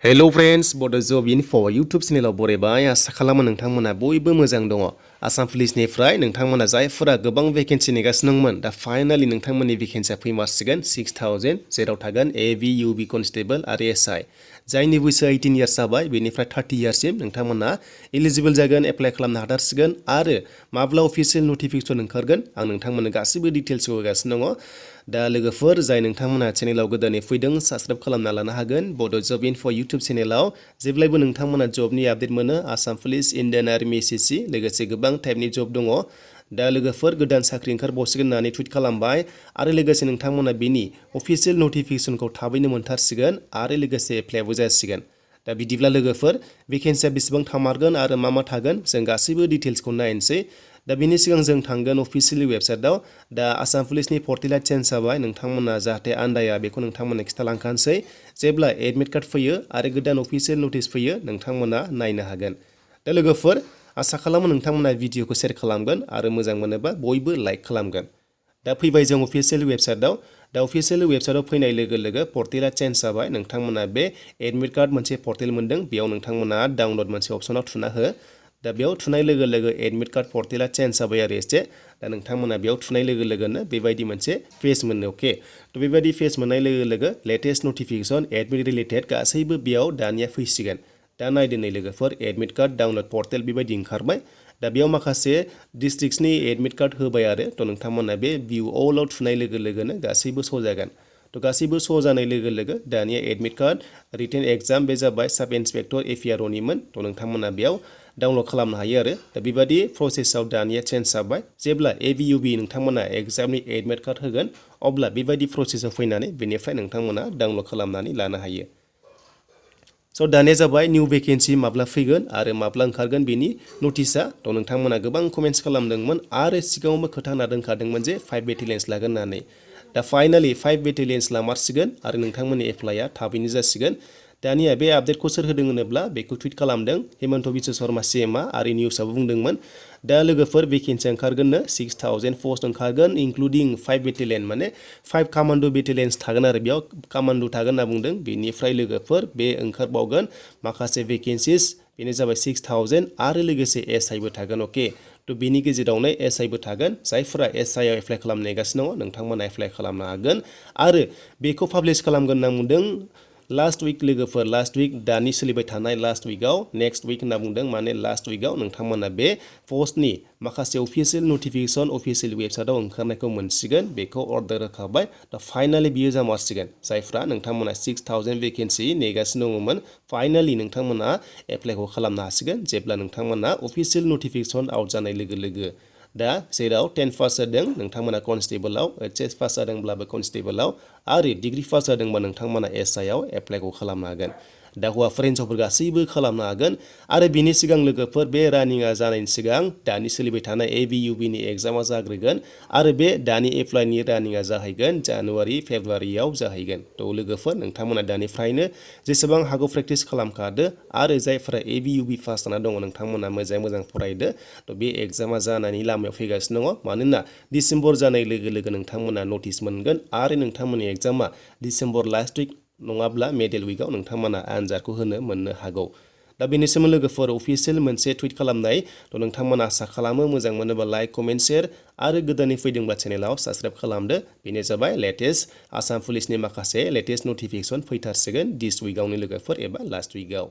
hello friends बड' जब info YouTube चेनेलाव बरायबाय आसा खालामो नोंथांमोना बयबो मोजां दङ आसाम पुलिसनिफ्राय नोंथांमोना जायफोरा गोबां भेकेन्सि नेगासिनो दंमोन दा फाइनालि नोंथांमोननि भेकेन्सिया फैमारसिगोन 6000 जेराव थागोन एबि इउबि कनस्टेबल आरो एसआइ जायनि बैसोआ 18 इयार्स जाबाय बेनिफ्राय 30 इयार्ससिम नोंथांमोना एलिजिबल जागोन एप्लाइ खालामनो हाथारसिगोन आरो माब्ला अफिसियेल नटिफिकेसन ओंखारगोन आं नोंथांमोननो गासिबो डिटेल्सखौ होगासिनो दङ दा लोगोफोर जाय नोंथांमोना चेनेलाव गोदानै फैदों साबस्क्राइब खालामना लानो हागोन बड' जब इनफो यूट्यूब चेनेलाव जेब्लायबो नोंथांमोना जबनि आपडेट मोनो Assam police Indian army SSC लोगोसे गोबां टाइपनि जब दङ दा लोगोफोर गोदान साख्रि ओंखारबावसिगोन होननानै टुइट खालामबाय आरो लोगोसे नोंथांमोना बेनि अफिसियेल नटिफिकेसनखौ थाबैनो मोनथारसिगोन आरो लोगोसे एप्लाइबो जासिगोन दा बिदिब्ला लोगोफोर भेकेन्सिया बेसेबां थामारगोन आरो मा थागोन जों गासैबो डिटेल्सखौ नायनोसै दा बेनि सिगां जों थांगोन अफिसियेल वेबसाइटआव दा आसाम पुलिसनि पर्टेला चेन्ज जाबाय नोंथांमोना जाहाथे आन्दाया बेखौ नोंथांमोननो खिथालांखानोसै जेब्ला एडमिट कार्ड फैयो आरो गोदान अफिसियेल नटिस फैयो नोंथांमोना नायनो हागोन दा लोगोफोर आसा खालामो नोंथांमोना भिडिअखौ शेयार खालामगोन आरो मोजां मोनोबा बयबो लाइक खालामगोन दा फैबाय जों अफिसियेल वेबसाइटआव दा अफिसियेल वेबसाइटआव फैनाय लोगो लोगो पर्टेला चेन्ज जाबाय नोंथांमोना बे एडमिट कार्ड मोनसे पर्टेल मोनदों बेयाव नोंथांमोना डाउनलड मोनसे अपसनाव थुना हो दा बेयाव थुनाय लोगो लोगो एडमिट कार्ड पर्टेला चेन्ज जाबाय आरो एसे दा नोंथांमोना बेयाव थुनाय लोगो लोगोनो बेबायदि मोनसे पेज मोनो अके थ' बेबायदि पेज मोननाय लोगो लोगो लेटेस्ट नटिफिकेसन एडमिट रिलेटेड गासैबो बेयाव दानिया फैसिगोन दा नायदोनै लोगोफोर एडमिट कार्ड डाउनलड पर्टेल बेबायदि ओंखारबाय दा बेयाव माखासे डिस्ट्रिक्टसनि एडमिट कार्ड होबाय आरो थ' नोंथांमोना बे भिउ अलाव थुनाय लोगो लोगोनो गासैबो श' जागोन थ' गासैबो श' जानाय लोगो लोगो दानिया एडमिट कार्ड रिटेन एग्जाम बे जाबाय साब इन्सपेक्टर एफिआरअनिमोन थ' नोंथांमोना बेयाव डाउनलड खालामनो हायो आरो दा बेबायदि प्रसेसआव दानिया चेन्ज जाबाय जेब्ला एबिइउबि नोंथांमोना एग्जामनि एडमिट कार्ड होगोन अब्ला बेबायदि प्रसेसआव फैनानै बेनिफ्राय नोंथांमोना डाउनलड खालामनानै लानो हायो स' दानिया जाबाय निउ भेकेन्सि माब्ला फैगोन आरो माब्ला ओंखारगोन बेनि नटिसआ थ' नोंथांमोना गोबां कमेन्ट्स खालामदोंमोन आरो सिगाङावबो खोथा होना दोनखादोंमोन जे 5 बेटेलियन्स लागोन होननानै दा फाइनालि 5 बेटेलियन्स लामारसिगोन आरो नोंथांमोननि एप्लाइआ थाबैनो जासिगोन दानिया बे आपडेटखौ सोर होदों होनोब्ला बेखौ टुइट खालामदों हेमन्त बिश्व शर्मा सीएमआ आरो निउसआबो बुंदोंमोन दा लोगोफोर भेकेन्सि ओंखारगोननो 6000 पस्ट ओंखारगोन इनक्लुडिं 5 बेटेलियन माने 5 कामान्ड' बेटेलियन्स थागोन आरो बेयाव कामान्ड' थागोन होनना बुंदों बेनिफ्राय लोगोफोर बे ओंखारबावगोन माखासे भेकेन्सिस बेनो जाबाय 6000 आरो लोगोसे एसआइबो थागोन अके थ' बेनि गेजेरावनो एसआइबो थागोन जायफोरा एसआइआव एप्लाइ खालामनो नेगासिनो दङ नोंथांमोना एप्लाइ खालामनो हागोन आरो बेखौ पाब्लिश खालामगोन होनना बुंदों लास्ट उइक लोगोफोर लास्ट उइक दानि सोलिबाय थानाय लास्ट उइकआव नेक्स्ट उइक होनना बुंदों माने लास्ट उइकआव नोंथांमोना बे पस्टनि माखासे अफिसियेल नटिफिकेसन अफिसियेल वेबसाइटआव ओंखारनायखौ मोनसिगोन बेखौ अर्डार होखाबाय दा फाइनालि बियो जामारसिगोन जायफ्रा नोंथांमोना 6000 भेकेन्सि नेगासिनो दङमोन फाइनालि नोंथांमोना एप्लाइखौ खालामनो हासिगोन जेब्ला नोंथांमोना अफिसियेल नटिफिकेसन आउट जानाय लोगो लोगो दा जेराव 10 पास जादों नोंथांमोना कनस्टेबलाव एचएस पास जादोंब्लाबो कनस्टेबलाव आरो डिग्री पास जादोंबा नोंथांमोना एसआइआव एप्लाइखौ खालामनो हागोन दा हौवाफोर हिन्जावफोर गासैबो खालामनो हागोन आरो बिनि सिगां लोगोफोर बे रानिंआ जानायनि सिगां दानि सोलिबाय थानाय एबिइउबिनि एग्जामा जाग्रोगोन आरो बे दानि एप्लाइनि रानिंआ जाहैगोन जानुवारि फेब्रुवारियाव जाहैगोन थ' लोगोफोर नोंथांमोना दानिफ्रायनो जेसेबां हागौ प्रेक्टिस खालामखादो आरो जायफोरा एबिइउबि पास जाना दङ नोंथांमोना मोजां फरायदो थ' बे एग्जामा जानायनि लामायाव फैगासिनो दङ मानोना डिसेम्बर जानाय लोगो लोगो नोंथांमोना नटिस मोनगोन आरो नोंथांमोननि एग्जामा डिसेम्बर लास्ट उइक नङाब्ला मिडल उइकआव नोंथांमोना आनजादखौ मोननो हागौ दा बेनि सोमोन्दै लोगोफोर अफिसियेल मोनसे टुइट खालामनाय थ' नोंथांमोना आसा खालामो मोजां मोनोबा लाइक कमेन्ट शेयार आरो गोदानै फैदोंब्ला चेनेलाव साबस्क्राइब खालामदो बेनो जाबाय लेटेस्ट आसाम पुलिसनि माखासे लेटेस्ट नटिफिकेसन फैथारसिगोन दिस उइकआवनो लोगोफोर एबा लास्ट उइकआव